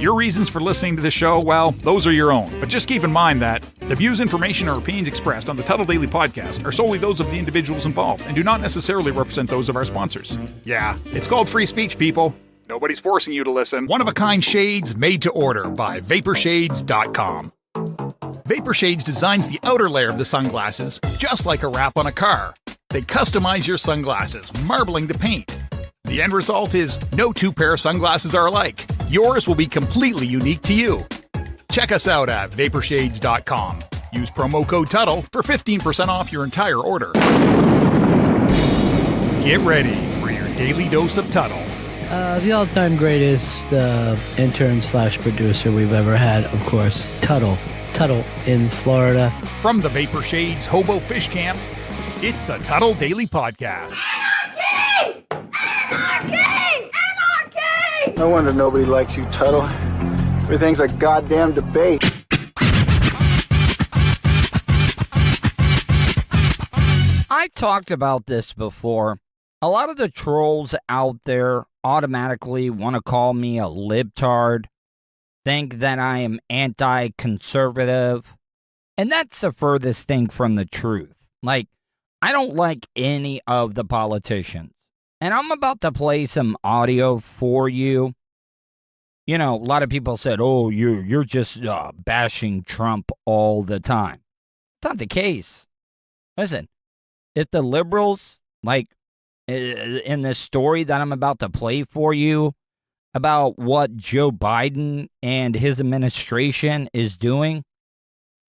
Your reasons for listening to the show, well, those are your own. But just keep in mind that the views, information, or opinions expressed on the Tuddle Daily Podcast are solely those of the individuals involved and do not necessarily represent those of our sponsors. Yeah, it's called free speech, people. Nobody's forcing you to listen. One-of-a-kind shades made to order by VaporShades.com. Vapor Shades designs the outer layer of the sunglasses just like a wrap on a car. They customize your sunglasses, marbling the paint. The end result is no two pair of sunglasses are alike. Yours will be completely unique to you. Check us out at VaporShades.com. Use promo code Tuddle for 15% off your entire order. Get ready for your daily dose of Tuddle. The all-time greatest intern/producer we've ever had, of course, Tuddle. Tuddle in Florida. From the Vapor Shades Hobo Fish Camp, it's the Tuddle Daily Podcast. Anarchy! Anarchy! Anarchy! No wonder nobody likes you, Tuddle. Everything's a goddamn debate. I talked about this before. A lot of the trolls out there automatically want to call me a libtard, think that I am anti-conservative, and that's the furthest thing from the truth. Like, I don't like any of the politicians, and I'm about to play some audio for you. You know, a lot of people said, oh, you're just bashing Trump all the time. It's not the case. Listen, if the liberals, like in this story that I'm about to play for you, about what Joe Biden and his administration is doing.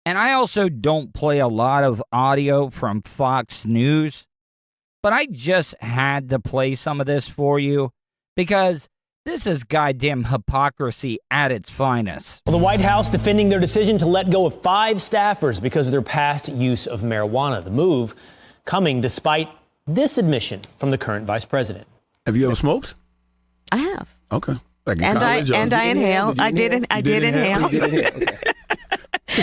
And I also don't play a lot of audio from Fox News, but I just had to play some of this for you because this is goddamn hypocrisy at its finest. Well, the White House defending their decision to let go of 5 staffers because of their past use of marijuana. The move coming despite this admission from the current vice president. Have you ever smoked? I have. Okay. Like I inhale. I did inhale.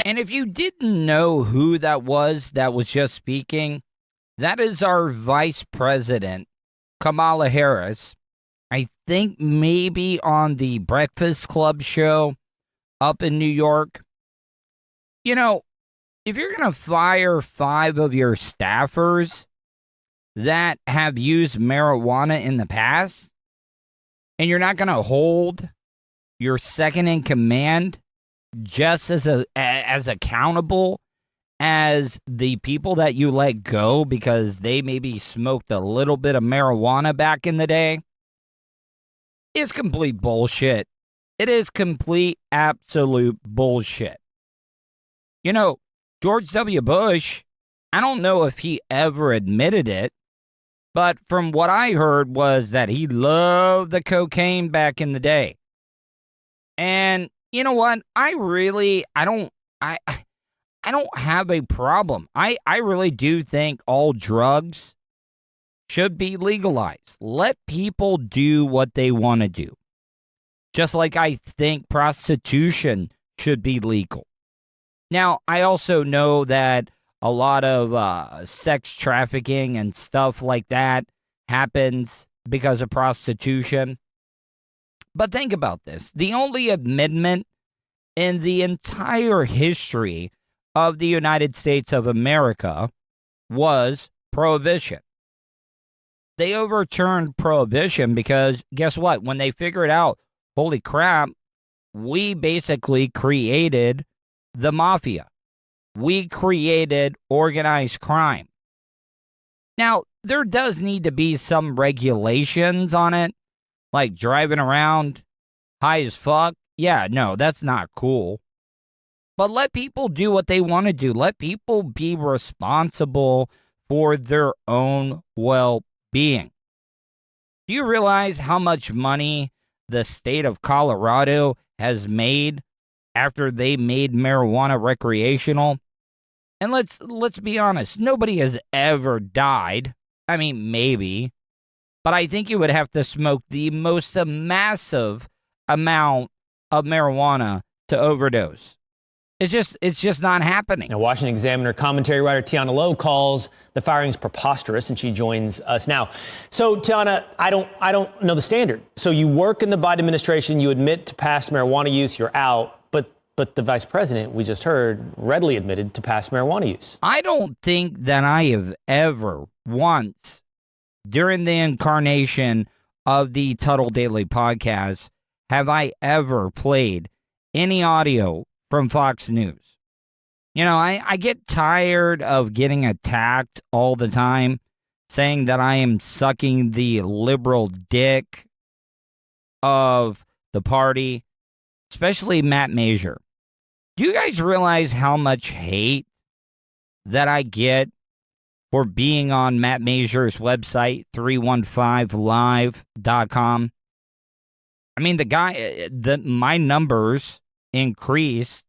And if you didn't know who that was just speaking, that is our vice president, Kamala Harris. I think maybe on the Breakfast Club show up in New York. You know, if you're going to fire 5 of your staffers that have used marijuana in the past, and you're not going to hold your second in command just as accountable as the people that you let go because they maybe smoked a little bit of marijuana back in the day, it's complete bullshit. It is complete, absolute bullshit. You know, George W. Bush, I don't know if he ever admitted it, but from what I heard was that he loved the cocaine back in the day. And you know what? I don't have a problem. I really do think all drugs should be legalized. Let people do what they want to do. Just like I think prostitution should be legal. Now, I also know that a lot of sex trafficking and stuff like that happens because of prostitution. But think about this. The only amendment in the entire history of the United States of America was prohibition. They overturned prohibition because guess what? When they figured out, holy crap, we basically created the mafia. We created organized crime. Now, there does need to be some regulations on it, like driving around high as fuck. Yeah, no, that's not cool. But let people do what they want to do. Let people be responsible for their own well-being. Do you realize how much money the state of Colorado has made after they made marijuana recreational? And let's be honest, nobody has ever died. I mean, maybe. But I think you would have to smoke the most massive amount of marijuana to overdose. It's just not happening. Now, Washington Examiner commentary writer Tiana Lowe calls the firings preposterous, and she joins us now. So, Tiana, I don't know the standard. So you work in the Biden administration, you admit to past marijuana use, you're out. But the vice president, we just heard, readily admitted to past marijuana use. I don't think that I have ever once, during the incarnation of the Tuddle Daily podcast, have I ever played any audio from Fox News. You know, I get tired of getting attacked all the time, saying that I am sucking the liberal dick of the party, especially Matt Major. Do you guys realize how much hate that I get for being on Matt Major's website, 315live.com? I mean, the guy, my numbers increased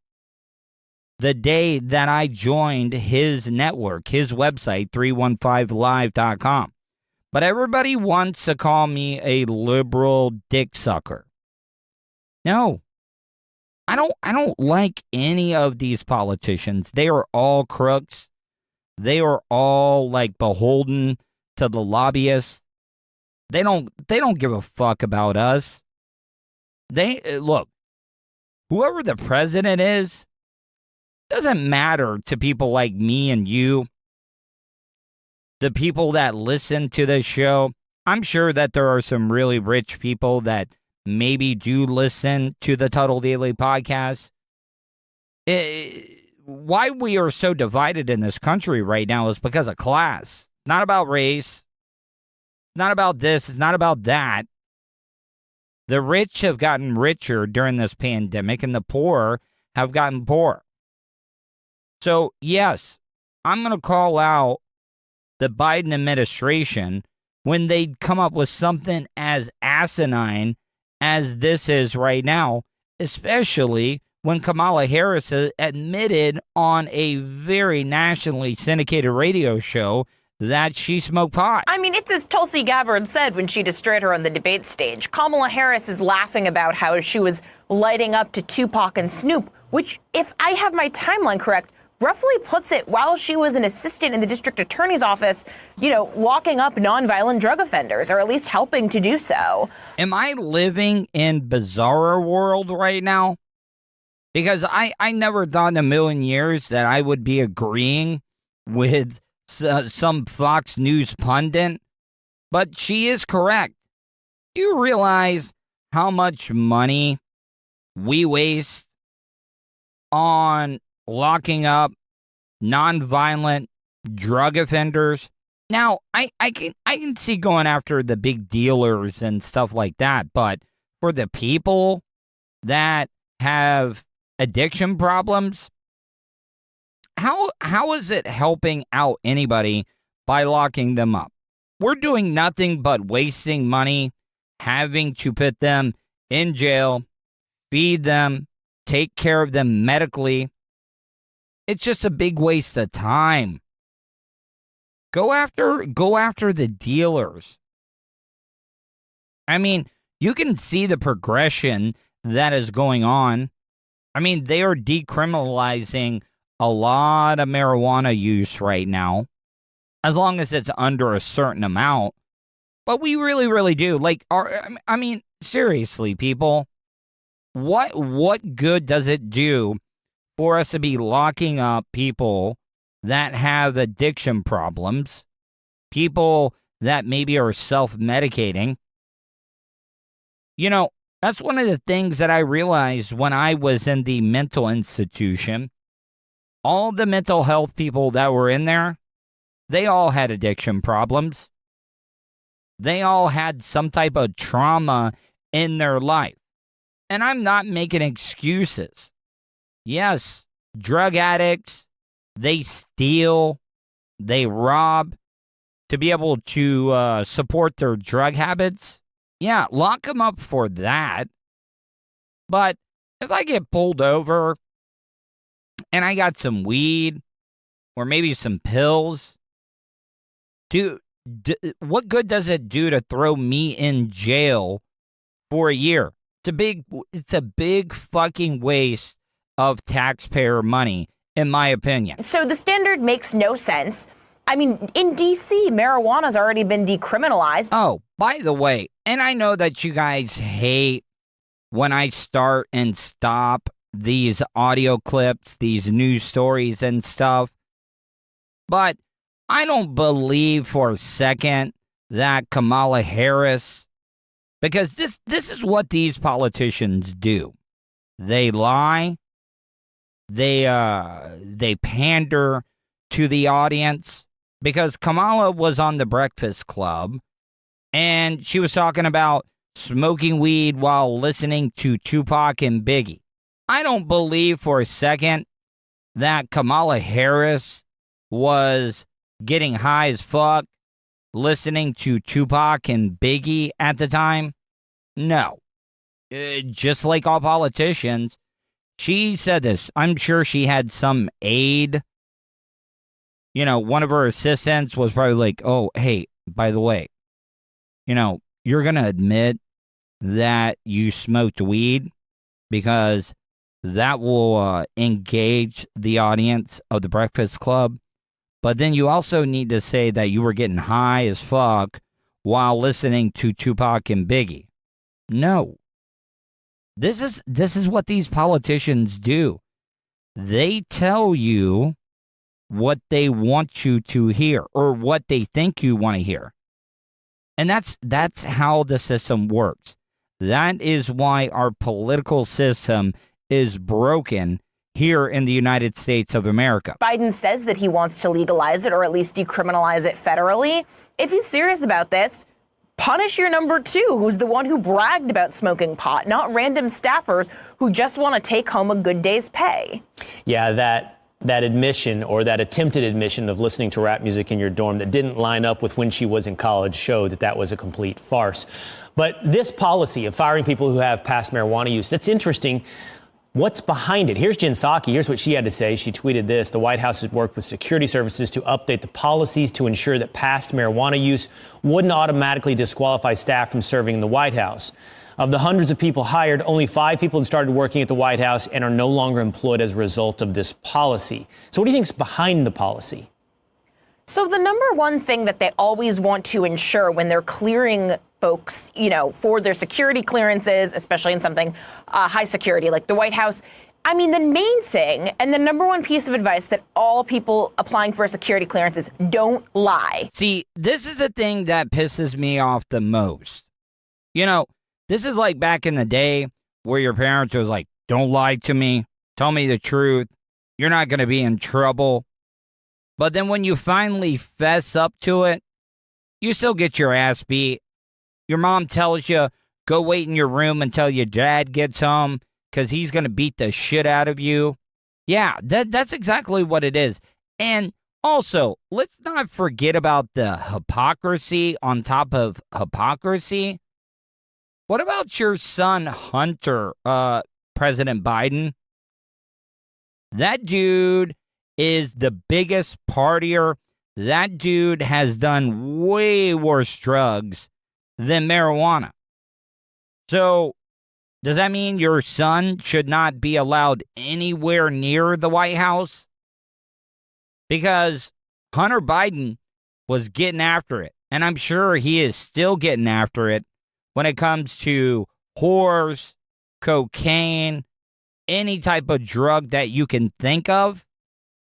the day that I joined his network, his website, 315live.com. But everybody wants to call me a liberal dick sucker. No. I don't like any of these politicians. They are all crooks. They are all like beholden to the lobbyists. They don't give a fuck about us. Look, whoever the president is doesn't matter to people like me and you. The people that listen to this show, I'm sure that there are some really rich people that maybe do listen to the Tuddle Daily podcast. Why we are so divided in this country right now is because of class. Not about race. Not about this. It's not about that. The rich have gotten richer during this pandemic, and the poor have gotten poorer. So, yes, I'm going to call out the Biden administration when they come up with something as asinine as this is right now, especially when Kamala Harris admitted on a very nationally syndicated radio show that she smoked pot. I mean, it's as Tulsi Gabbard said when she destroyed her on the debate stage. Kamala Harris is laughing about how she was lighting up to Tupac and Snoop, which, if I have my timeline correct, roughly puts it while she was an assistant in the district attorney's office, locking up nonviolent drug offenders, or at least helping to do so. Am I living in bizarre world right now? Because I never thought in a million years that I would be agreeing with some Fox News pundit, but she is correct. Do you realize how much money we waste on locking up nonviolent drug offenders? Now, I can see going after the big dealers and stuff like that, but for the people that have addiction problems, how is it helping out anybody by locking them up? We're doing nothing but wasting money, having to put them in jail, feed them, take care of them medically. It's just a big waste of time. Go after the dealers. I mean, you can see the progression that is going on. I mean, they are decriminalizing a lot of marijuana use right now, as long as it's under a certain amount. But we really, really do. I mean, seriously, people, what good does it do for us to be locking up people that have addiction problems, people that maybe are self-medicating? That's one of the things that I realized when I was in the mental institution. All the mental health people that were in there, they all had addiction problems. They all had some type of trauma in their life. And I'm not making excuses. Yes, drug addicts, they steal, they rob to be able to support their drug habits. Yeah, lock them up for that. But if I get pulled over and I got some weed or maybe some pills, what good does it do to throw me in jail for a year? It's a big fucking waste of taxpayer money, in my opinion. So the standard makes no sense. I mean, in D.C., marijuana's already been decriminalized. Oh, by the way, and I know that you guys hate when I start and stop these audio clips, these news stories and stuff, but I don't believe for a second that Kamala Harris, because this is what these politicians do. They lie, they pander to the audience, because Kamala was on the Breakfast Club and she was talking about smoking weed while listening to Tupac and Biggie. I don't believe for a second that Kamala Harris was getting high as fuck listening to Tupac and Biggie at the time. No. Just like all politicians, she said this. I'm sure she had some aide. You know, one of her assistants was probably like, oh, hey, by the way, you know, you're going to admit that you smoked weed because that will engage the audience of the Breakfast Club. But then you also need to say that you were getting high as fuck while listening to Tupac and Biggie. No. This is what these politicians do. They tell you what they want you to hear or what they think you want to hear. And that's how the system works. That is why our political system is broken here in the United States of America. Biden says that he wants to legalize it or at least decriminalize it federally. If he's serious about this, punish your number two, who's the one who bragged about smoking pot, not random staffers who just want to take home a good day's pay. Yeah, that admission or that attempted admission of listening to rap music in your dorm that didn't line up with when she was in college showed that was a complete farce. But this policy of firing people who have past marijuana use, that's interesting. What's behind it? Here's Jen Psaki. Here's what she had to say. She tweeted this. The White House has worked with security services to update the policies to ensure that past marijuana use wouldn't automatically disqualify staff from serving in the White House. Of the hundreds of people hired, only 5 people had started working at the White House and are no longer employed as a result of this policy. So what do you think is behind the policy? So the number one thing that they always want to ensure when they're clearing folks, you know, for their security clearances, especially in something high security like the White House, I mean, the main thing and the number one piece of advice that all people applying for a security clearance is don't lie. See, this is the thing that pisses me off the most. You know, this is like back in the day where your parents was like, don't lie to me. Tell me the truth. You're not going to be in trouble. But then when you finally fess up to it, you still get your ass beat. Your mom tells you, go wait in your room until your dad gets home because he's going to beat the shit out of you. Yeah, that's exactly what it is. And also, let's not forget about the hypocrisy on top of hypocrisy. What about your son, Hunter, President Biden? That dude is the biggest partier. That dude has done way worse drugs than marijuana. So, does that mean your son should not be allowed anywhere near the White House? Because Hunter Biden was getting after it, and I'm sure he is still getting after it when it comes to whores, cocaine, any type of drug that you can think of.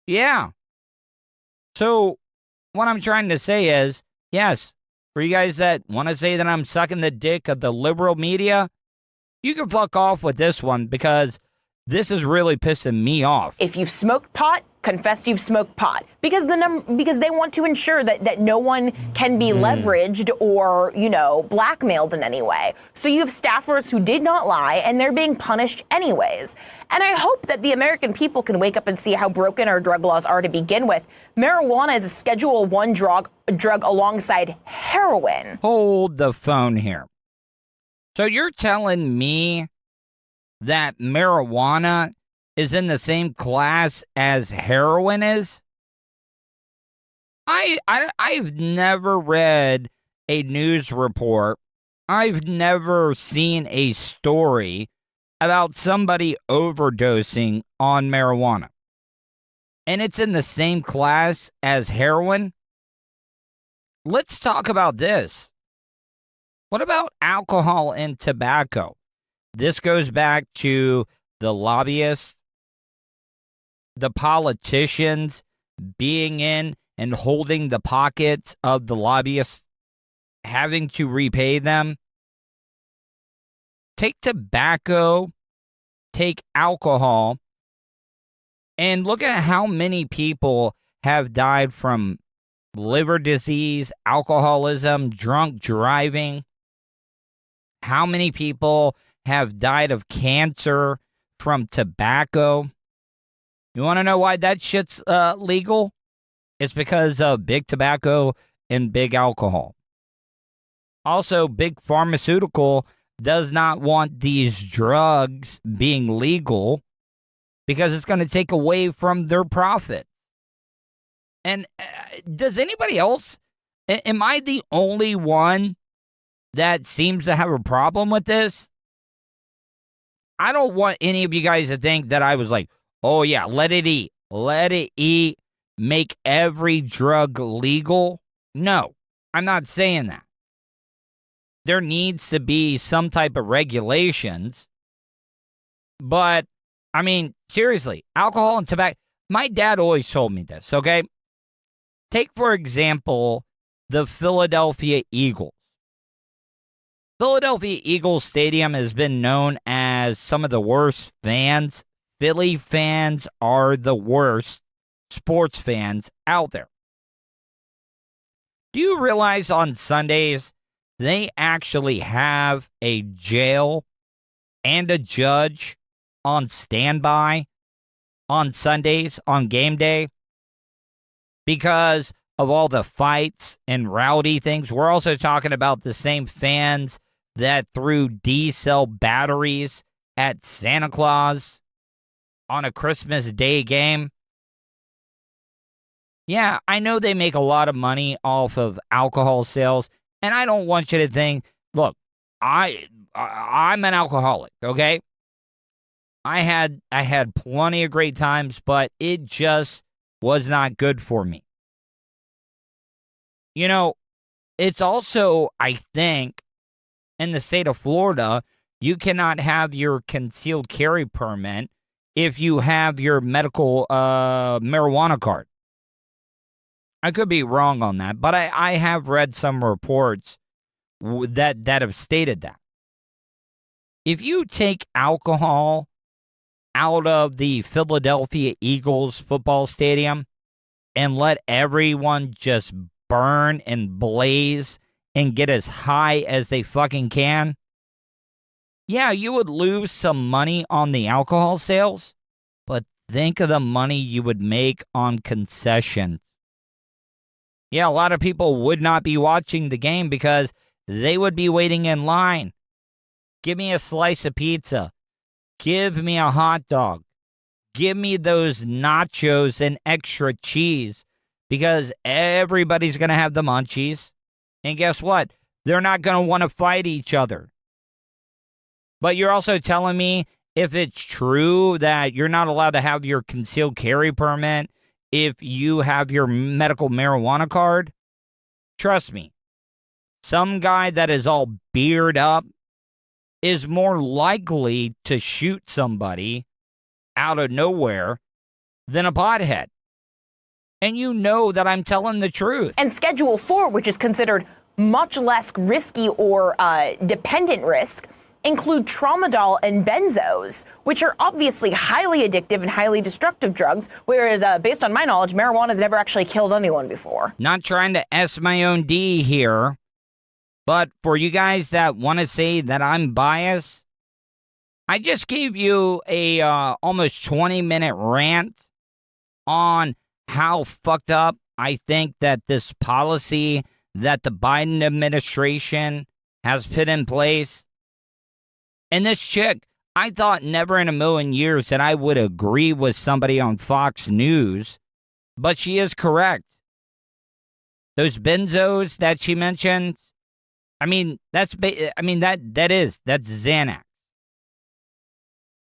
Yeah. So, what I'm trying to say is, yes, for you guys that want to say that I'm sucking the dick of the liberal media, you can fuck off with this one because this is really pissing me off. If you've smoked pot, confess you've smoked pot. Because they want to ensure that no one can be leveraged or, you know, blackmailed in any way. So you have staffers who did not lie and they're being punished anyways. And I hope that the American people can wake up and see how broken our drug laws are to begin with. Marijuana is a Schedule I drug alongside heroin. Hold the phone here. So you're telling me that marijuana is in the same class as heroin is? I've never read a news report. I've never seen a story about somebody overdosing on marijuana, and it's in the same class as heroin, let's talk about this. What about alcohol and tobacco? This goes back to the lobbyists, the politicians being in and holding the pockets of the lobbyists, having to repay them. Take tobacco, take alcohol, and look at how many people have died from liver disease, alcoholism, drunk driving. How many people have died of cancer from tobacco? You want to know why that shit's legal? It's because of big tobacco and big alcohol. Also, big pharmaceutical does not want these drugs being legal because it's going to take away from their profit. And does anybody else, am I the only one that seems to have a problem with this? I don't want any of you guys to think that I was like, oh yeah, let it eat, make every drug legal. No, I'm not saying that. There needs to be some type of regulations. But, I mean, seriously, alcohol and tobacco. My dad always told me this, okay? Take, for example, the Philadelphia Eagles. Philadelphia Eagles Stadium has been known as some of the worst fans. Philly fans are the worst sports fans out there. Do you realize on Sundays, they actually have a jail and a judge on standby on Sundays on game day because of all the fights and rowdy things? We're also talking about the same fans that threw D-cell batteries at Santa Claus on a Christmas Day game. Yeah, I know they make a lot of money off of alcohol sales. And I don't want you to think, look, I'm an alcoholic, okay? I had plenty of great times, but it just was not good for me. You know, it's also, I think, in the state of Florida, you cannot have your concealed carry permit if you have your medical marijuana card. I could be wrong on that, but I have read some reports that have stated that. If you take alcohol out of the Philadelphia Eagles football stadium and let everyone just burn and blaze and get as high as they fucking can, yeah, you would lose some money on the alcohol sales, but think of the money you would make on concessions. Yeah, a lot of people would not be watching the game because they would be waiting in line. Give me a slice of pizza. Give me a hot dog. Give me those nachos and extra cheese because everybody's going to have the munchies. And guess what? They're not going to want to fight each other. But you're also telling me if it's true that you're not allowed to have your concealed carry permit if you have your medical marijuana card, trust me, some guy that is all beard up is more likely to shoot somebody out of nowhere than a pothead. And you know that I'm telling the truth. And Schedule 4, which is considered much less risky or dependent risk, include tramadol and benzos, which are obviously highly addictive and highly destructive drugs, whereas, based on my knowledge, marijuana has never actually killed anyone before. Not trying to S my own D here, but for you guys that want to say that I'm biased, I just gave you a almost 20-minute rant on how fucked up I think that this policy that the Biden administration has put in place. And this chick, I thought never in a million years that I would agree with somebody on Fox News, but she is correct. Those benzos that she mentioned, I mean, that's Xanax.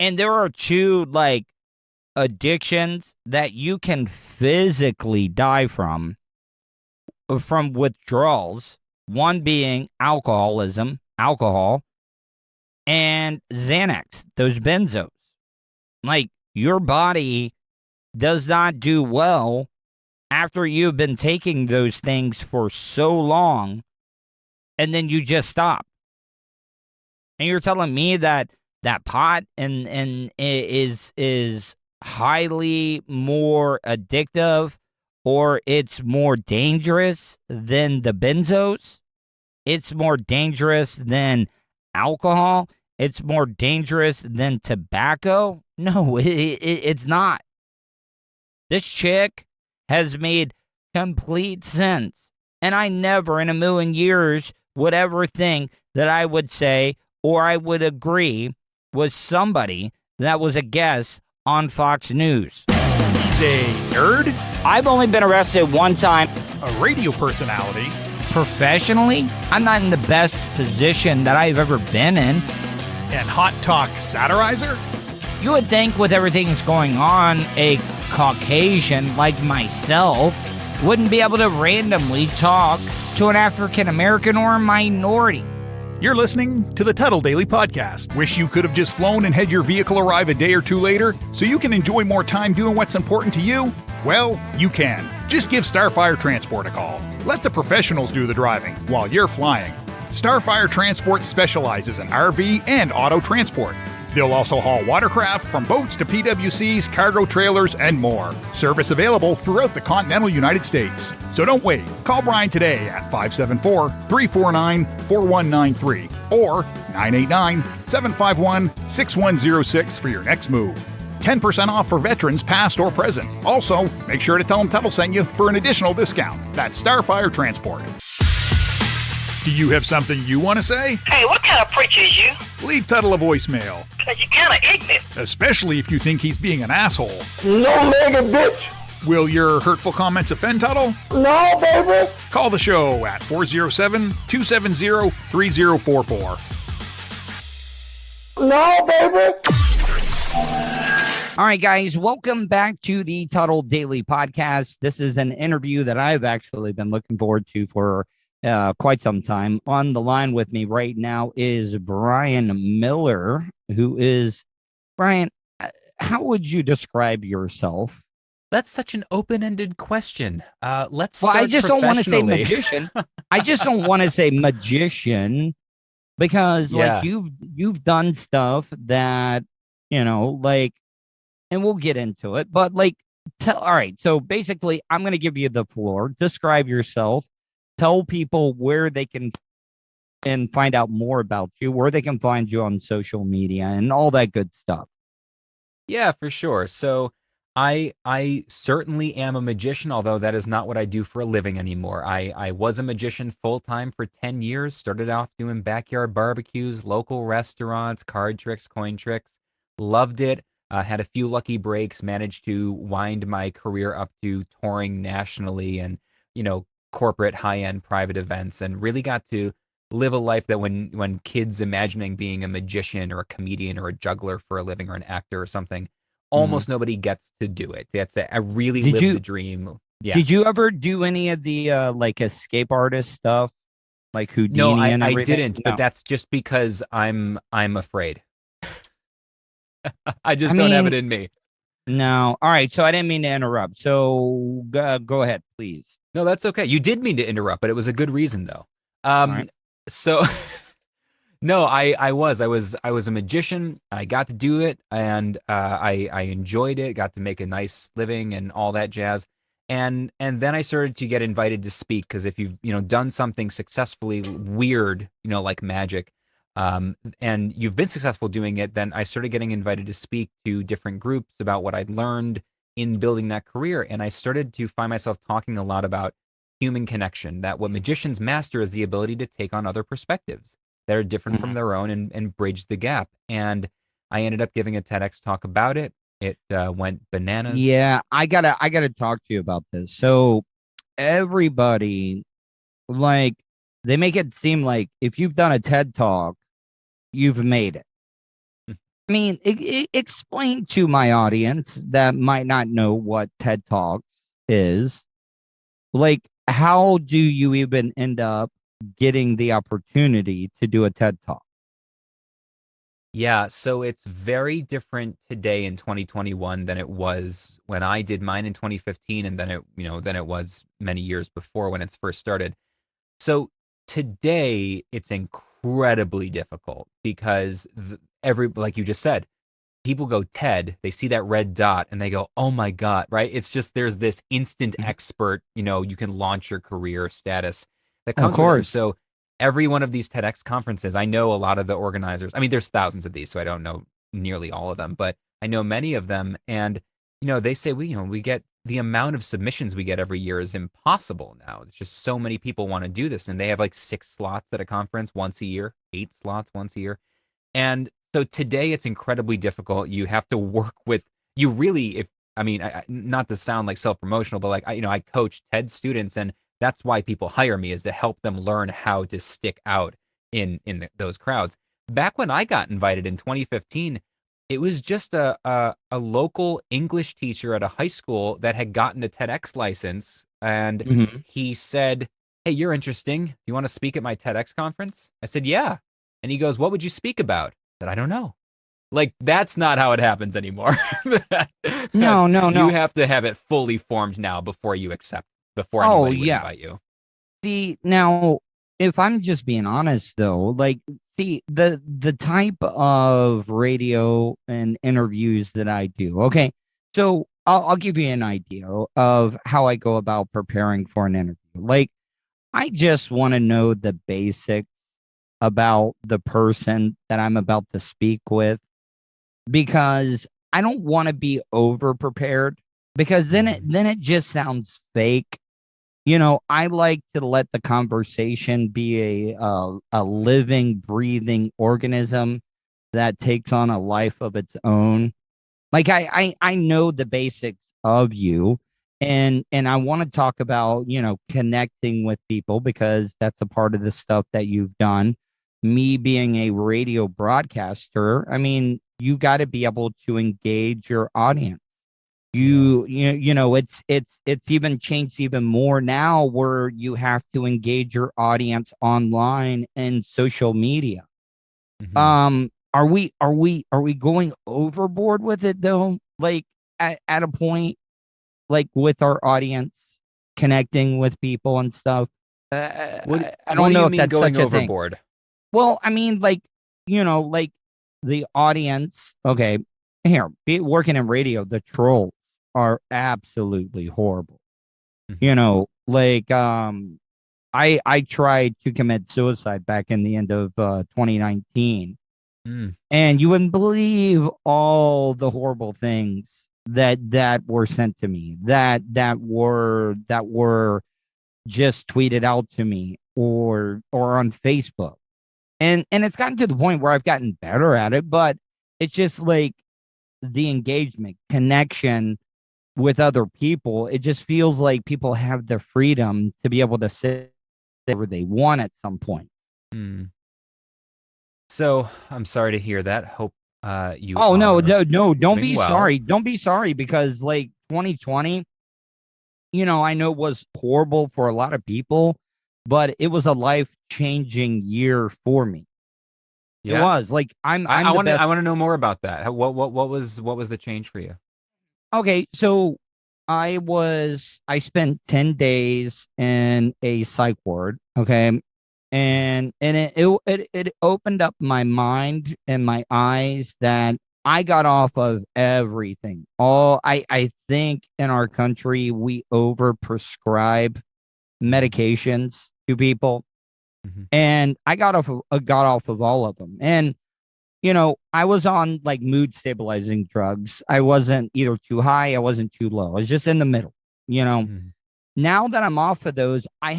And there are two, like, addictions that you can physically die from withdrawals. One being alcohol, and Xanax, those benzos. Like, your body does not do well after you've been taking those things for so long, and then you just stop. And you're telling me that pot and is highly more addictive, or it's more dangerous than the benzos? It's more dangerous than alcohol? It's more dangerous than tobacco? No, it's not. This chick has made complete sense. And I never in a million years would ever think that I would say or I would agree with somebody that was a guest on Fox News. He's a nerd, I've only been arrested one time. a radio personality, Professionally, I'm not in the best position that I've ever been in. and hot talk satirizer. You would think with everything that's going on, a Caucasian like myself wouldn't be able to randomly talk to an African American or a minority. You're listening to the Tuddle Daily Podcast. Wish you could have just flown and had your vehicle arrive a day or two later so you can enjoy more time doing what's important to you? Well, you can. Just give Starfire Transport a call. Let the professionals do the driving while you're flying. Starfire Transport specializes in RV and auto transport. They'll also haul watercraft from boats to PWCs, cargo trailers, and more. Service available throughout the continental United States. So don't wait. Call Brian today at 574-349-4193 or 989-751-6106 for your next move. 10% off for veterans past or present. Also, make sure to tell them Tuddle sent you for an additional discount. That's Starfire Transport. Do you have something you want to say? Hey, what kind of preacher is you? Leave Tuddle a voicemail, Cause you're kind of ignorant. especially if you think he's being an asshole. No mega bitch. Will your hurtful comments offend Tuddle? No, baby. Call the show at 407-270-3044. No, baby. All right, guys, welcome back to the Tuddle Daily Podcast. This is an interview that I've actually been looking forward to for quite some time. On the line with me right now is Brian Miller, who is... Brian, how would you describe yourself? That's such an open-ended question. Let's Well, start I just don't want to say professionally. magician. I just don't want to say magician because, like, you've done stuff that, you know, like, and we'll get into it. But, like, all right. So basically, I'm going to give you the floor. Describe yourself. Tell people where they can and find out more about you, where they can find you on social media and all that good stuff. Yeah, for sure. So I certainly am a magician, although that is not what I do for a living anymore. I was a magician full-time for 10 years, started off doing backyard barbecues, local restaurants, card tricks, coin tricks. Loved it. Had a few lucky breaks, managed to wind my career up to touring nationally and, you know, corporate high-end private events, and really got to live a life that when kids imagining being a magician or a comedian or a juggler for a living or an actor or something, almost nobody gets to do it. I really lived the dream. Yeah. Did you ever do any of the like escape artist stuff, like Houdini? No, and I everything? didn't, No. but that's just because I'm afraid. I just don't have it in me. No. All right. So I didn't mean to interrupt. So go ahead, please. No, that's okay. You did mean to interrupt, but it was a good reason though. Right. So no, I was a magician. I got to do it, and I enjoyed it. Got to make a nice living and all that jazz. And then I started to get invited to speak, because if you've done something successfully weird, like magic, and you've been successful doing it, then I started getting invited to speak to different groups about what I'd learned in building that career. And I started to find myself talking a lot about human connection, that what magicians master is the ability to take on other perspectives that are different from their own and bridge the gap. And I ended up giving a TEDx talk about it. It went bananas. Yeah, I gotta talk to you about this. So everybody, like, they make it seem like if you've done a TED talk, you've made it. I mean, explain to my audience that might not know what TED Talks is. Like, how do you even end up getting the opportunity to do a TED Talk? Yeah, so it's very different today in 2021 than it was when I did mine in 2015, and then it was many years before when it's first started. So today it's incredibly difficult because like you just said, people go TED, they see that red dot and they go, "Oh my God," right? It's just there's this instant expert, you can launch your career status that Of comes with it. course. So every one of these TEDx conferences, I know a lot of the organizers. I mean, there's thousands of these, so I don't know nearly all of them, but I know many of them. And, they say we get the amount of submissions we get every year is impossible now. It's just so many people want to do this. And they have like 6 slots at a conference once a year, 8 slots once a year. And so today it's incredibly difficult. You have to work with, you really, not to sound like self-promotional, but like, I coach TED students, and that's why people hire me, is to help them learn how to stick out in those crowds. Back when I got invited in 2015, it was just a local English teacher at a high school that had gotten a TEDx license, and he said, "Hey, you're interesting. Do you want to speak at my TEDx conference?" I said, "Yeah." And he goes, "What would you speak about?" I said, "I don't know." Like, that's not how it happens anymore. No. You have to have it fully formed now before anybody would invite you. See, now, if I'm just being honest, though, like, see, the type of radio and interviews that I do, okay, so I'll give you an idea of how I go about preparing for an interview. Like, I just want to know the basics about the person that I'm about to speak with, because I don't want to be over prepared, because then it just sounds fake. I like to let the conversation be a living, breathing organism that takes on a life of its own. Like, I know the basics of you, and I want to talk about, connecting with people, because that's a part of the stuff that you've done. Me being a radio broadcaster, I mean, you got to be able to engage your audience. It's even changed even more now, where you have to engage your audience online and social media. Are we going overboard with it, though? Like, at a point, like, with our audience, connecting with people and stuff. I don't know if that's such a thing. Overboard? Well, I mean, like, like the audience. Okay, here, working in radio, the trolls are absolutely horrible. Like, I tried to commit suicide back in the end of 2019, and you wouldn't believe all the horrible things that were sent to me, that were just tweeted out to me, or on Facebook. And it's gotten to the point where I've gotten better at it, but it's just like the engagement, connection with other people. It just feels like people have the freedom to be able to say whatever they want at some point. So I'm sorry to hear that. Hope you. Oh, no, don't be well. sorry. Don't be sorry, because like 2020, I know it was horrible for a lot of people, but it was a life-changing year for me. Yeah. It was like I want to know more about that. What was the change for you? Okay, so I spent 10 days in a psych ward, okay? And it opened up my mind and my eyes that I got off of everything. I think in our country we overprescribe medications to people, and I got off of all of them. And I was on like mood stabilizing drugs. I wasn't either too high, I wasn't too low. I was just in the middle. Now that I'm off of those, I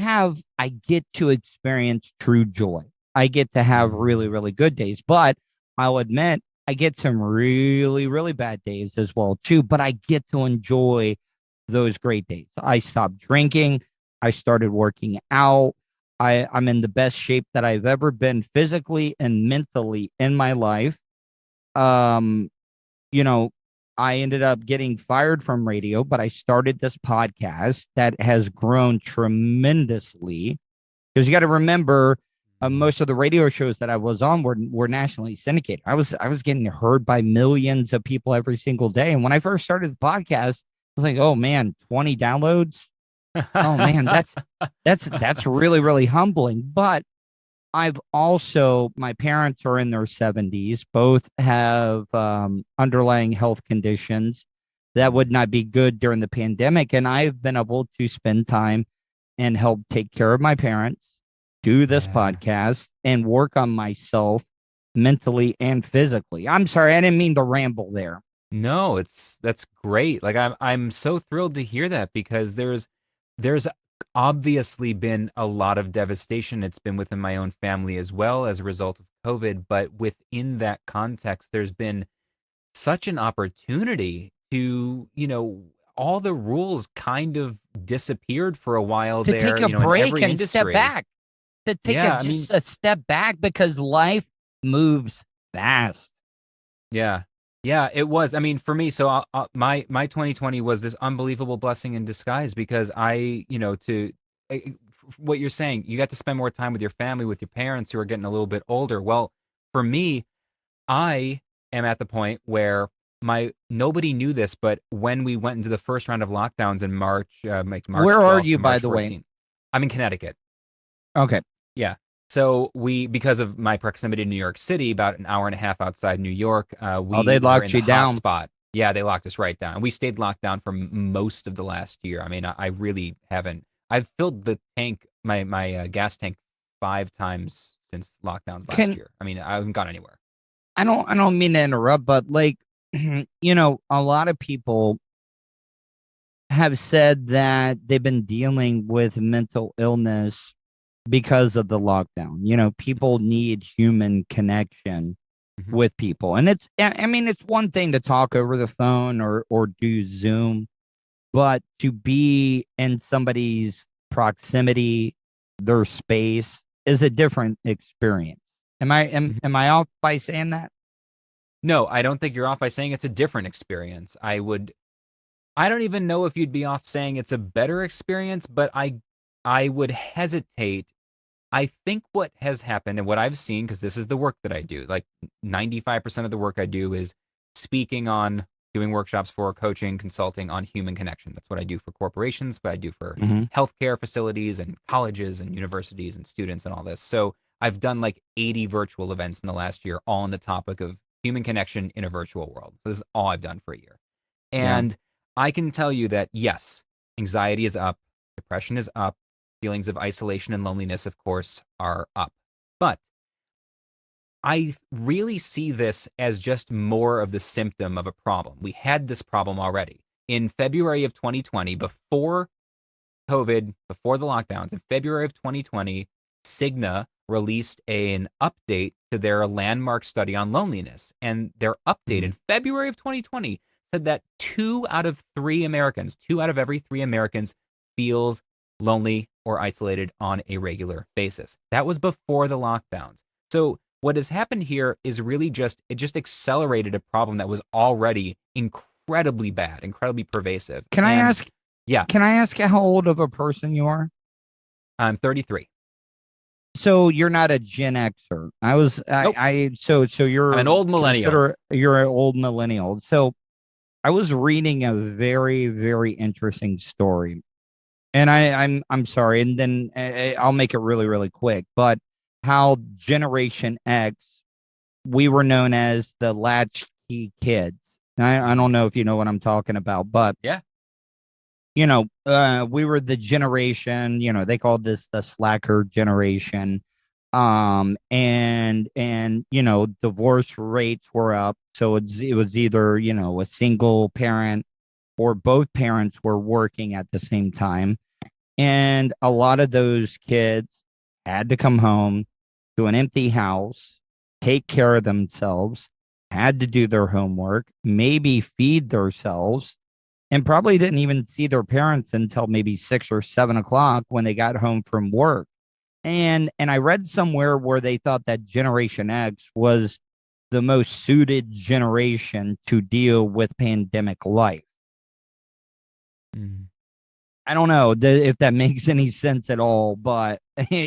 get to experience true joy. I get to have really, really good days, but I'll admit I get some really, really bad days as well too, but I get to enjoy those great days. I stopped drinking. I started working out. I'm in the best shape that I've ever been physically and mentally in my life. you know, I ended up getting fired from radio, but I started this podcast that has grown tremendously. Because you got to remember, most of the radio shows that I was on were nationally syndicated. I was getting heard by millions of people every single day. And when I first started the podcast, I was like, oh man, 20 downloads. Oh man, that's really, really humbling. But I've also, my parents are in their 70s, both have underlying health conditions that would not be good during the pandemic. And I've been able to spend time and help take care of my parents, do this podcast, and work on myself mentally and physically. I'm sorry, I didn't mean to ramble there. No, that's great. Like I'm so thrilled to hear that, because there's obviously been a lot of devastation. It's been within my own family as well as a result of COVID, but within that context, there's been such an opportunity to, all the rules kind of disappeared for a while to there. take a break and industry. step back. To take a step back, because life moves fast. Yeah. Yeah, it was. I mean, for me, so my 2020 was this unbelievable blessing in disguise, because what you're saying, you got to spend more time with your family, with your parents who are getting a little bit older. Well, for me, I am at the point where nobody knew this, but when we went into the first round of lockdowns in March, March Where 12th are you, to by March the 14th. way? I'm in Connecticut. Okay. Yeah. So because of my proximity to New York City, about an hour and a half outside New York, they locked you down. Spot. Yeah, they locked us right down. We stayed locked down for most of the last year. I mean, I really haven't. I've filled the tank, my gas tank 5 times since lockdowns last year. I mean, I haven't gone anywhere. I don't mean to interrupt, but like, a lot of people have said that they've been dealing with mental illness because of the lockdown. People need human connection with people. And it's one thing to talk over the phone or do Zoom, but to be in somebody's proximity, their space, is a different experience. Am I off by saying that? No, I don't think you're off by saying it's a different experience. I don't even know if you'd be off saying it's a better experience, but I would hesitate. I think what has happened and what I've seen, because this is the work that I do, like 95% of the work I do is speaking on, doing workshops for, coaching, consulting on human connection. That's what I do for corporations, but I do for healthcare facilities and colleges and universities and students and all this. So I've done like 80 virtual events in the last year, all on the topic of human connection in a virtual world. So this is all I've done for a year. And I can tell you that, yes, anxiety is up, depression is up, feelings of isolation and loneliness, of course, are up. But I really see this as just more of the symptom of a problem. We had this problem already. In February of 2020, before COVID, before the lockdowns, in February of 2020, Cigna released an update to their landmark study on loneliness. And their update in February of 2020 said that 2 out of every 3 Americans feels lonely or isolated on a regular basis. That was before the lockdowns. So what has happened here is really it just accelerated a problem that was already incredibly bad, incredibly pervasive. Can I ask? Yeah. Can I ask how old of a person you are? I'm 33. So you're not a Gen Xer. Nope. So you're I'm an old millennial. You're an old millennial. So I was reading a very, very interesting story. And I'm sorry, and then I'll make it really, really quick. But how Generation X, we were known as the latchkey kids. I don't know if you know what I'm talking about, but yeah, we were the generation. They called this the slacker generation. And divorce rates were up, so it was either a single parent or both parents were working at the same time. And a lot of those kids had to come home to an empty house, take care of themselves, had to do their homework, maybe feed themselves, and probably didn't even see their parents until maybe 6 or 7 o'clock when they got home from work. And I read somewhere where they thought that Generation X was the most suited generation to deal with pandemic life. I don't know if that makes any sense at all, but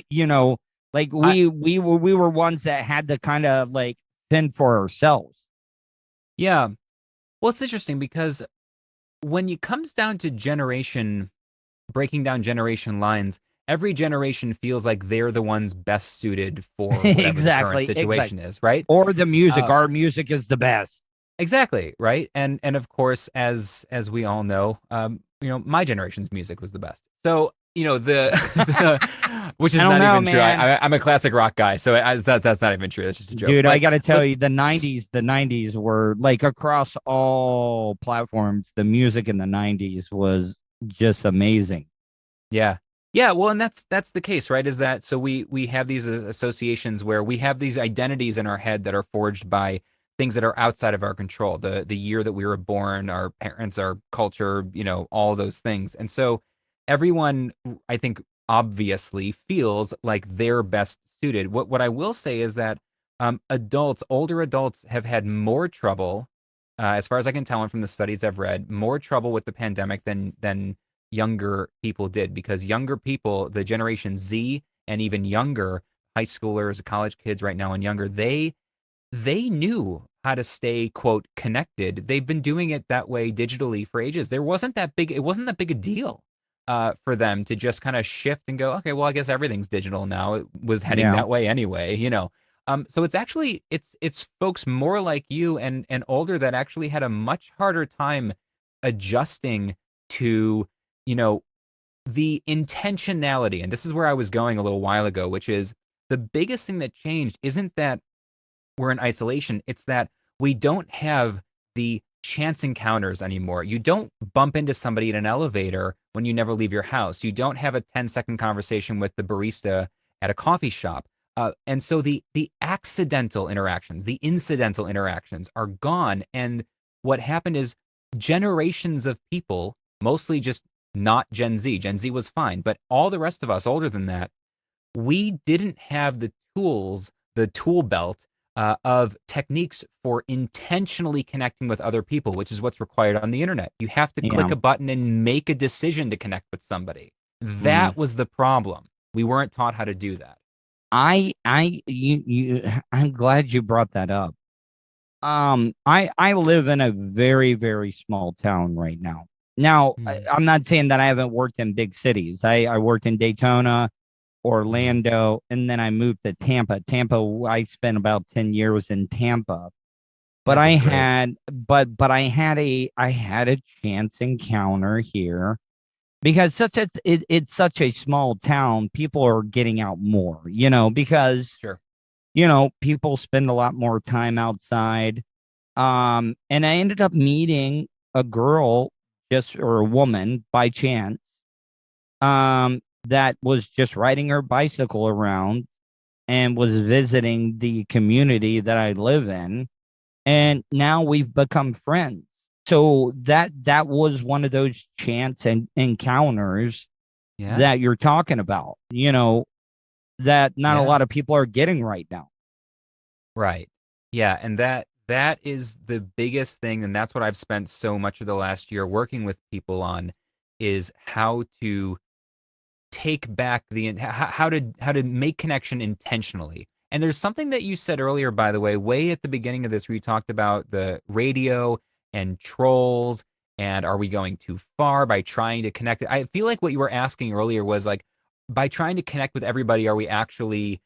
you know, like we were ones that had to kind of like fend for ourselves. Yeah. Well, it's interesting because when it comes down to breaking down generation lines, every generation feels like they're the ones best suited for whatever the current situation is, right? Or the music. Our music is the best. Exactly, right? And of course, as we all know, you know, my generation's music was the best. So, you know, which is not even true. I'm a classic rock guy, so that's not even true. That's just a joke. Dude, but I got to tell you, the 90s were like across all platforms. The music in the 90s was just amazing. Yeah. Yeah, well, and that's the case, right? Is that so we have these associations where we have these identities in our head that are forged by things that are outside of our control, the year that we were born, our parents, our culture, you know, all those things. And so everyone, I think, obviously feels like they're best suited. What I will say is that older adults have had more trouble, as far as I can tell, and from the studies I've read, more trouble with the pandemic than younger people did, because younger people, the Generation Z and even younger, high schoolers, college kids right now and younger, they knew how to stay, quote, connected. They've been doing it that way digitally for ages. It wasn't that big a deal for them to just kind of shift and go, okay, well, I guess everything's digital now. It was heading that way anyway, you know. So it's actually it's folks more like you and older that actually had a much harder time adjusting to, you know, the intentionality. And this is where I was going a little while ago, which is the biggest thing that changed isn't that we're in isolation. It's that we don't have the chance encounters anymore. You don't bump into somebody in an elevator when you never leave your house. You don't have a 10-second conversation with the barista at a coffee shop. And so the accidental interactions, the incidental interactions are gone. And what happened is generations of people, mostly just not Gen Z. Gen Z was fine, but all the rest of us older than that, we didn't have the tools, the tool belt of techniques for intentionally connecting with other people, which is what's required on the internet. You have to click a button and make a decision to connect with somebody. That was the problem. We weren't taught how to do that. I'm glad you brought that up. I live in a very, very small town right now. Now, I'm not saying that I haven't worked in big cities. I worked in Daytona, Orlando, and then I moved to Tampa. I spent about 10 years in Tampa. But I had a chance encounter here because it's such a small town. People are getting out more, you know, because you know, people spend a lot more time outside. And I ended up meeting a girl or a woman by chance. That was just riding her bicycle around and was visiting the community that I live in. And now we've become friends. So that was one of those chance encounters that you're talking about, you know, that not a lot of people are getting right now. Right. Yeah. And that is the biggest thing. And that's what I've spent so much of the last year working with people on, is how to take back how to make connection intentionally. And there's something that you said earlier, by the way at the beginning of this, where you talked about the radio and trolls, and are we going too far by trying to connect? I feel like what you were asking earlier was like, by trying to connect with everybody, are we actually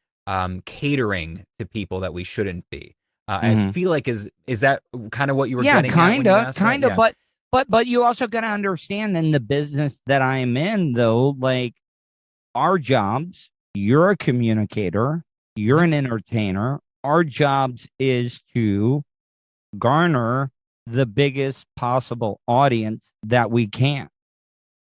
catering to people that we shouldn't be? I feel like is that kind of what you were getting at? Kind of, but you also got to understand, in the business that I'm in, though, like, our jobs, you're a communicator, you're an entertainer. Our jobs is to garner the biggest possible audience that we can,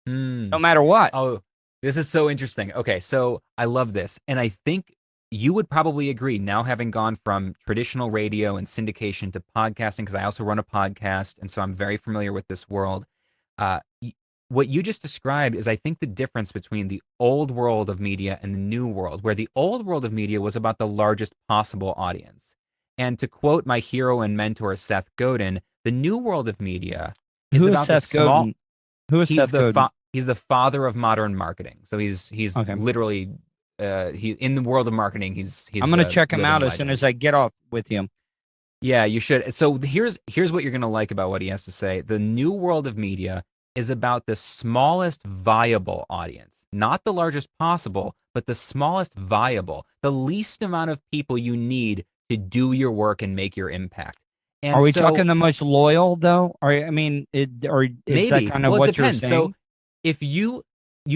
no matter what. Oh, this is so interesting. Okay, so I love this. And I think you would probably agree, now having gone from traditional radio and syndication to podcasting, because I also run a podcast, and so I'm very familiar with this world. What you just described is, I think, the difference between the old world of media and the new world, where the old world of media was about the largest possible audience. And to quote my hero and mentor Seth Godin, the new world of media is Who is about the Seth small. Godin? Who is He's Seth Godin? he's the father of modern marketing. So he's Okay. literally he in the world of marketing. He's I'm gonna check him living out as soon legend. as I get off with you. Yeah, you should. So here's what you're gonna like about what he has to say. The new world of media is about the smallest viable audience, not the largest possible, but the smallest viable, the least amount of people you need to do your work and make your impact. And Are we so, talking the most loyal though? Or I mean, or is maybe. that kind of Well, it what you're depends. saying? So if you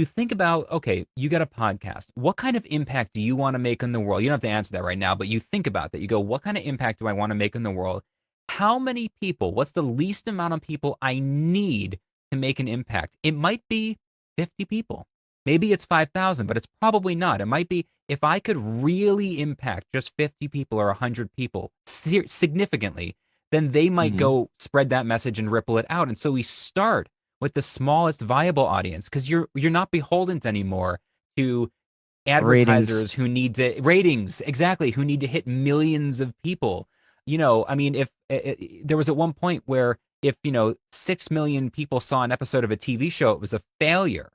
think about, okay, you got a podcast. What kind of impact do you want to make in the world? You don't have to answer that right now, but you think about that. You go, what kind of impact do I want to make in the world? How many people? What's the least amount of people I need to make an impact? It might be 50 people. Maybe it's 5,000, but it's probably not. It might be if I could really impact just 50 people or 100 people significantly, then they might go spread that message and ripple it out. And so we start with the smallest viable audience because you're not beholden anymore to advertisers who need to ratings, exactly, who need to hit millions of people. I mean, if there was at one point where if 6 million people saw an episode of a TV show, it was a failure,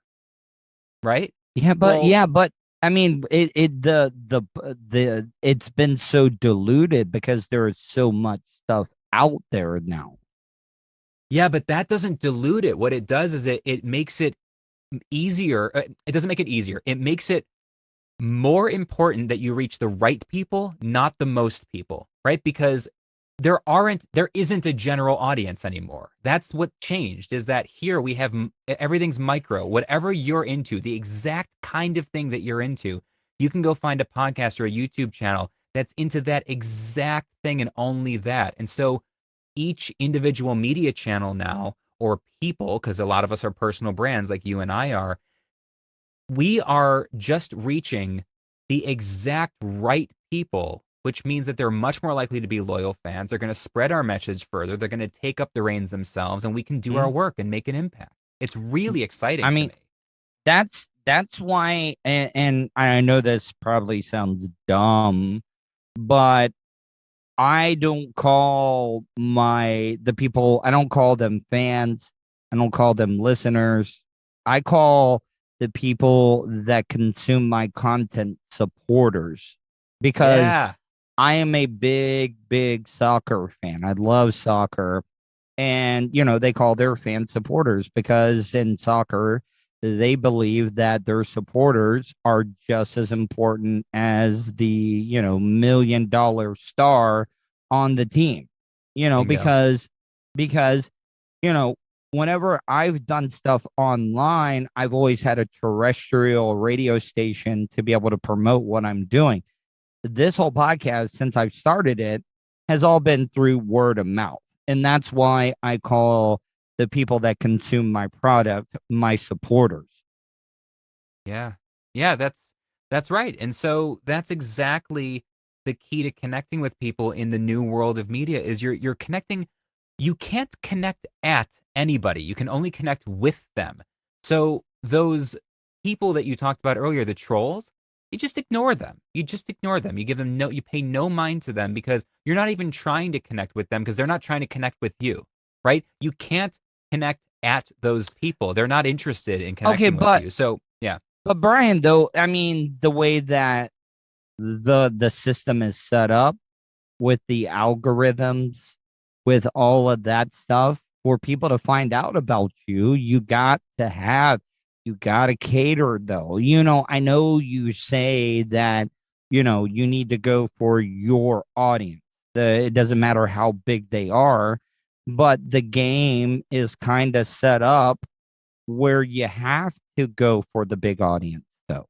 right? Yeah, but I mean, it's been so diluted because there is so much stuff out there now. Yeah, but that doesn't dilute it. What it does is it makes it easier. It doesn't make it easier. It makes it more important that you reach the right people, not the most people, right? Because there isn't a general audience anymore. That's what changed, is that here we have everything's micro. Whatever you're into, the exact kind of thing that you're into, you can go find a podcast or a YouTube channel that's into that exact thing and only that. And so each individual media channel now, or people, because a lot of us are personal brands like you and I are, we are just reaching the exact right people, which means that they're much more likely to be loyal fans. They're going to spread our message further. They're going to take up the reins themselves, and we can do our work and make an impact. It's really exciting to me. That's why, and I know this probably sounds dumb, but I don't call the people, I don't call them fans. I don't call them listeners. I call the people that consume my content supporters, because I am a big, big soccer fan. I love soccer. And, they call their fans supporters because in soccer, they believe that their supporters are just as important as the, $1 million star on the team, because, whenever I've done stuff online, I've always had a terrestrial radio station to be able to promote what I'm doing. This whole podcast, since I've started it, has all been through word of mouth. And that's why I call the people that consume my product my supporters. Yeah, that's right. And so that's exactly the key to connecting with people in the new world of media is you're connecting. You can't connect at anybody. You can only connect with them. So those people that you talked about earlier, the trolls, you just ignore them. You give them you pay no mind to them because you're not even trying to connect with them because they're not trying to connect with you, right? You can't connect at those people. They're not interested in connecting with you. So, yeah. But Brian, though, I mean, the way that the system is set up with the algorithms, with all of that stuff, for people to find out about you, you got to cater, though. I know you say that, you need to go for your audience. It doesn't matter how big they are, but the game is kind of set up where you have to go for the big audience, though.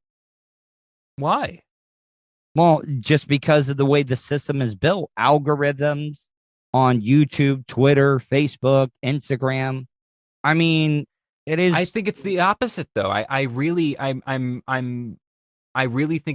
Why? Well, just because of the way the system is built. Algorithms on YouTube, Twitter, Facebook, Instagram. I mean, it is. I think it's the opposite, though. I really think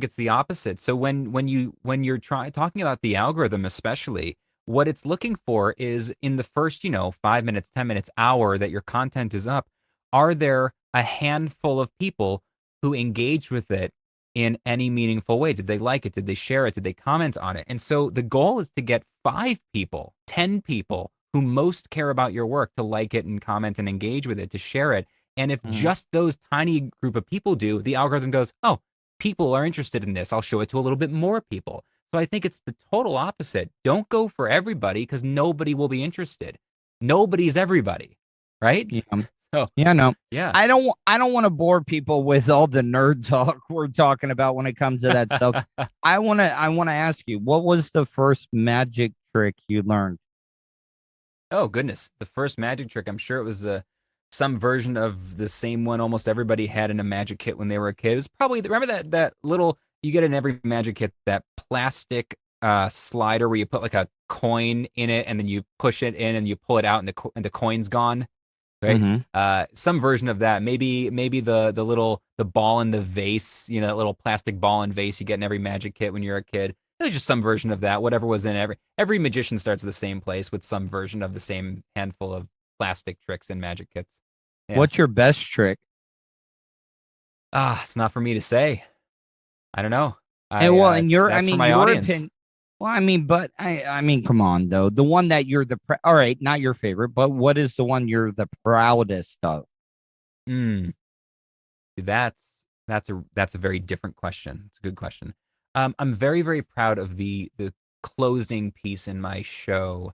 it's the opposite. So when you're talking about the algorithm, especially, what it's looking for is in the first 5 minutes, 10 minutes, hour that your content is up, are there a handful of people who engage with it in any meaningful way? Did they like it? Did they share it? Did they comment on it? And so the goal is to get 5 people, 10 people who most care about your work to like it and comment and engage with it, to share it. And if just those tiny group of people do, the algorithm goes, oh, people are interested in this. I'll show it to a little bit more people. So I think it's the total opposite. Don't go for everybody because nobody will be interested. Nobody's everybody, right? Yeah. So, Yeah, no. yeah. I don't want to bore people with all the nerd talk we're talking about when it comes to that stuff. I want to ask you, what was the first magic trick you learned? Oh goodness, the first magic trick. I'm sure it was some version of the same one almost everybody had in a magic kit when they were a kid. It was probably remember that little you get in every magic kit, that plastic slider where you put like a coin in it and then you push it in and you pull it out and the coin's gone. Right. Some version of that. Maybe the ball in the vase, that little plastic ball and vase you get in every magic kit when you're a kid. It was just some version of that. Whatever was in every magician starts at the same place with some version of the same handful of plastic tricks and magic kits. Yeah. What's your best trick? It's not for me to say. I don't know. In your audience. opinion. Well, I mean, come on though. The one that you're all right, not your favorite, but what is the one you're the proudest of? That's a very different question. It's a good question. I'm very, very proud of the closing piece in my show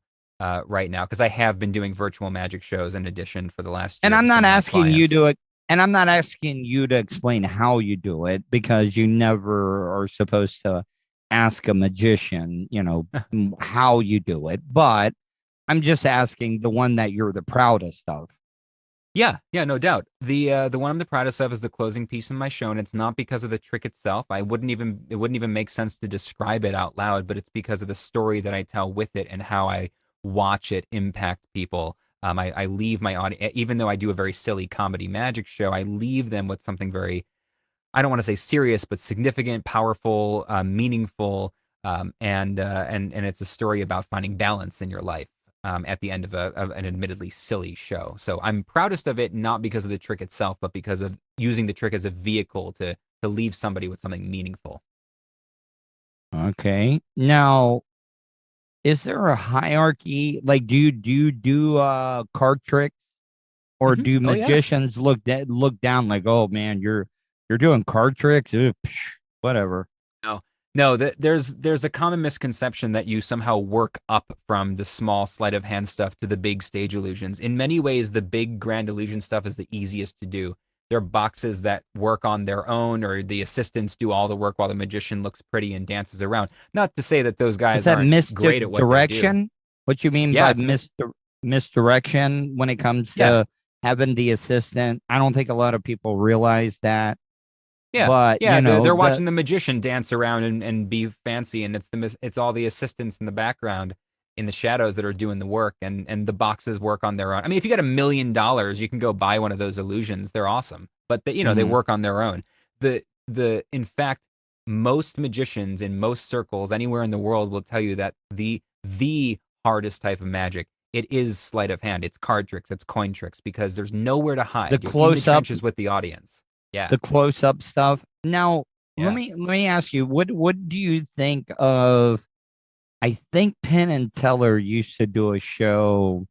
right now because I have been doing virtual magic shows in addition for the last year. And I'm not asking you to and I'm not asking you to explain how you do it because you never are supposed to ask a magician, how you do it. But I'm just asking the one that you're the proudest of. Yeah, no doubt. The one I'm the proudest of is the closing piece in my show, and it's not because of the trick itself. It wouldn't even make sense to describe it out loud, but it's because of the story that I tell with it and how I watch it impact people. I leave my audience, even though I do a very silly comedy magic show, I leave them with something very, I don't want to say serious, but significant, powerful, meaningful, and it's a story about finding balance in your life at the end of an admittedly silly show. So I'm proudest of it, not because of the trick itself, but because of using the trick as a vehicle to leave somebody with something meaningful. Okay. Now, is there a hierarchy? Like, do you do card tricks, or do magicians look down like, oh man, you're doing card tricks? Whatever. No, there's a common misconception that you somehow work up from the small sleight of hand stuff to the big stage illusions. In many ways, the big grand illusion stuff is the easiest to do. There are boxes that work on their own, or the assistants do all the work while the magician looks pretty and dances around. Not to say that those guys aren't great at what they do. What you mean by misdirection when it comes to having the assistant? I don't think a lot of people realize that. Yeah, but they're watching the magician dance around and be fancy, and it's all the assistants in the background in the shadows that are doing the work, and the boxes work on their own. I mean, if you got $1 million, you can go buy one of those illusions. They're awesome, but they work on their own. In fact, most magicians in most circles anywhere in the world will tell you that the hardest type of magic, it is sleight of hand. It's card tricks, it's coin tricks, because there's nowhere to hide. The close-up is with the audience. Yeah, the close-up stuff. Now, let me ask you, what do you think of? I think Penn and Teller used to do a show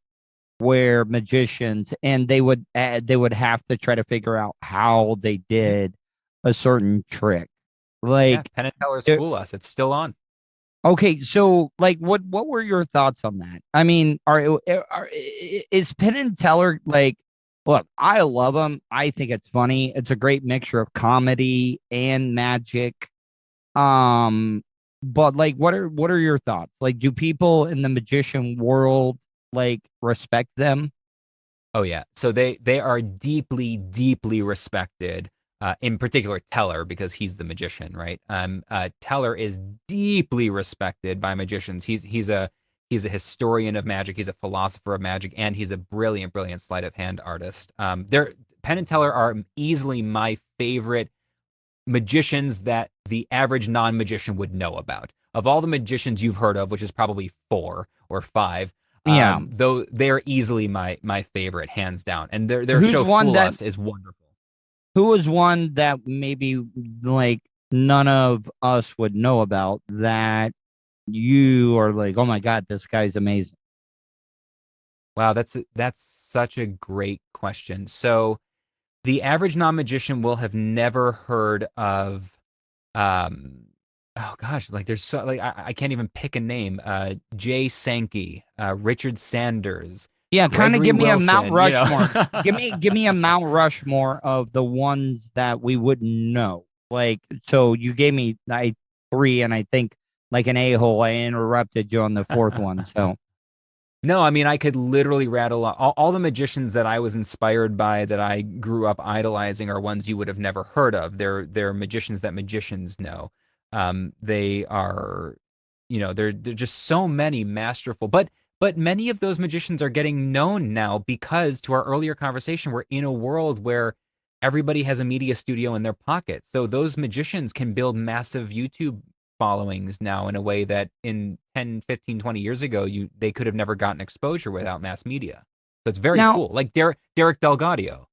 where magicians, and they would have to try to figure out how they did a certain trick. Like Penn and Teller's Fool Us. It's still on. Okay, so like, what were your thoughts on that? I mean, is Penn and Teller like? Look, I love them. I think it's funny. It's a great mixture of comedy and magic. But like, what are your thoughts? Like, do people in the magician world like respect them? Oh yeah, so they are deeply, deeply respected. In particular, Teller, because he's the magician, right? Teller is deeply respected by magicians. He's a historian of magic. He's a philosopher of magic, and he's a brilliant, brilliant sleight of hand artist. Penn and Teller are easily my favorite magicians that the average non-magician would know about. Of all the magicians you've heard of, which is probably 4 or 5, though they're easily my favorite, hands down. And their show Fool Us is wonderful. Who was one that maybe like none of us would know about that you are like, oh my God, this guy's amazing? Wow, that's such a great question. So the average non-magician will have never heard of oh gosh, like there's so like I can't even pick a name. Jay Sankey, Richard Sanders, Yeah, kind of Gregory give me a Mount Wilson, you know. Rushmore. give me a Mount Rushmore of the ones that we wouldn't know. Like, so you gave me three, and I think like an a-hole, I interrupted you on the fourth one. So No, I mean, I could literally rattle off all the magicians that I was inspired by, that I grew up idolizing, are ones you would have never heard of. They're magicians that magicians know. They are, you know, they're just so many masterful. But many of those magicians are getting known now because, to our earlier conversation, we're in a world where everybody has a media studio in their pocket. So those magicians can build massive YouTube followings now in a way that in 10, 15, 20 years ago, they could have never gotten exposure without mass media. So it's very cool. Like Derek Delgadio,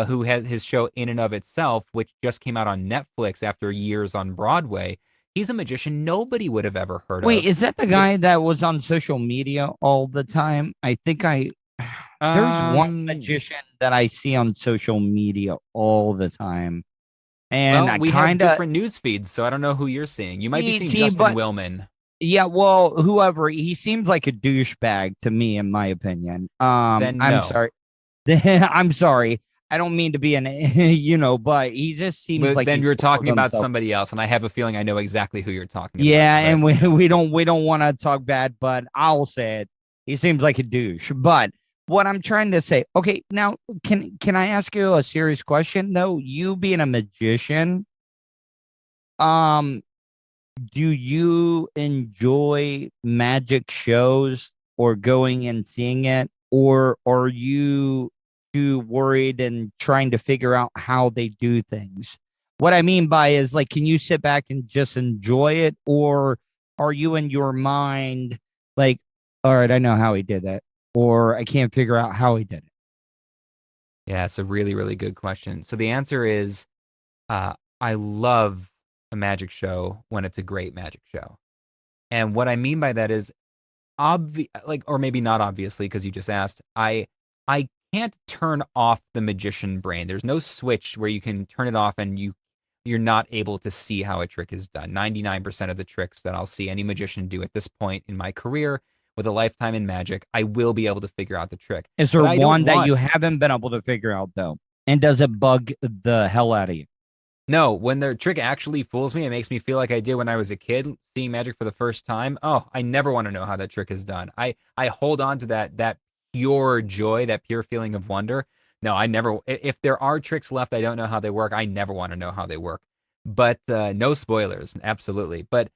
who has his show In and of Itself, which just came out on Netflix after years on Broadway. He's a magician nobody would have ever heard of. wait, is that the guy that was on social media all the time? I think there's one magician that I see on social media all the time. And well, we have different news feeds, so I don't know who you're seeing. You might be seeing Justin Willman. Yeah, well, whoever, he seems like a douchebag to me, in my opinion. Then no. I'm sorry. I'm sorry. I don't mean to be but he just seems like. Then you're talking about somebody else, and I have a feeling I know exactly who you're talking about. Yeah, and we don't want to talk bad, but I'll say it. He seems like a douche. But what I'm trying to say, okay, now can I ask you a serious question though? You being a magician, do you enjoy magic shows or going and seeing it, or are you too worried and trying to figure out how they do things? What I mean by is, like, can you sit back and just enjoy it, or are you in your mind like, all right, I know how he did that, or I can't figure out how he did it? Yeah, it's a really, really good question. So the answer is, I love a magic show when it's a great magic show. And what I mean by that is, or maybe not obviously, because you just asked, I can't turn off the magician brain. There's no switch where you can turn it off and you're not able to see how a trick is done. 99% of the tricks that I'll see any magician do at this point in my career, with a lifetime in magic, I will be able to figure out the trick. Is there one that you haven't been able to figure out, though? And does it bug the hell out of you? No, when the trick actually fools me, it makes me feel like I did when I was a kid seeing magic for the first time. Oh, I never want to know how that trick is done. I hold on to that pure joy, that pure feeling of wonder. No, I never. If there are tricks left, I don't know how they work. I never want to know how they work. But no spoilers, absolutely. But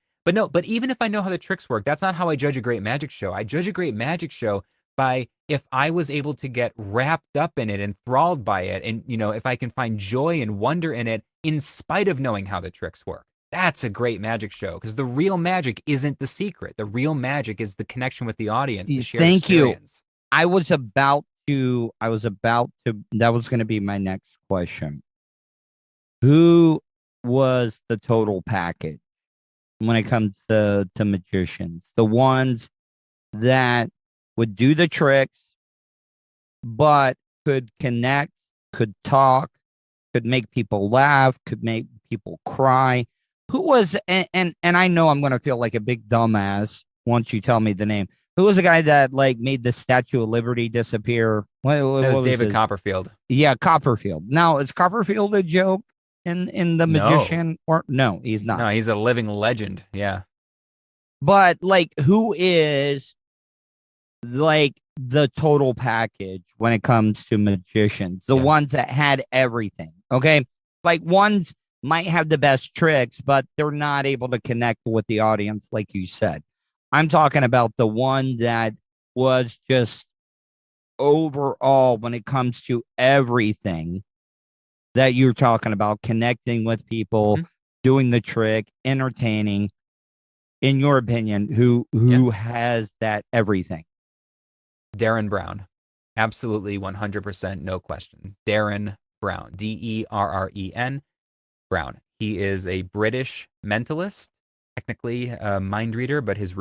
even if I know how the tricks work, that's not how I judge a great magic show. I judge a great magic show by if I was able to get wrapped up in it, enthralled by it, and if I can find joy and wonder in it in spite of knowing how the tricks work. That's a great magic show, because the real magic isn't the secret. The real magic is the connection with the audience, the shared experience. I was about to, that was going to be my next question. Who was the total package when it comes to magicians? The ones that would do the tricks, but could connect, could talk, could make people laugh, could make people cry. Who was, and I know I'm going to feel like a big dumbass once you tell me the name. Who was the guy that made the Statue of Liberty disappear? That was David Copperfield. Yeah, Copperfield. Now, is Copperfield a joke in The Magician? Or no, he's not. No, he's a living legend. Yeah. But who is the total package when it comes to magicians? The ones that had everything. Okay. Ones might have the best tricks, but they're not able to connect with the audience, like you said. I'm talking about the one that was just overall, when it comes to everything that you're talking about, connecting with people, doing the trick, entertaining. In your opinion, who has that everything? Darren Brown. Absolutely 100%, no question. Darren Brown. Derren Brown. He is a British mentalist, technically a mind reader, but his roots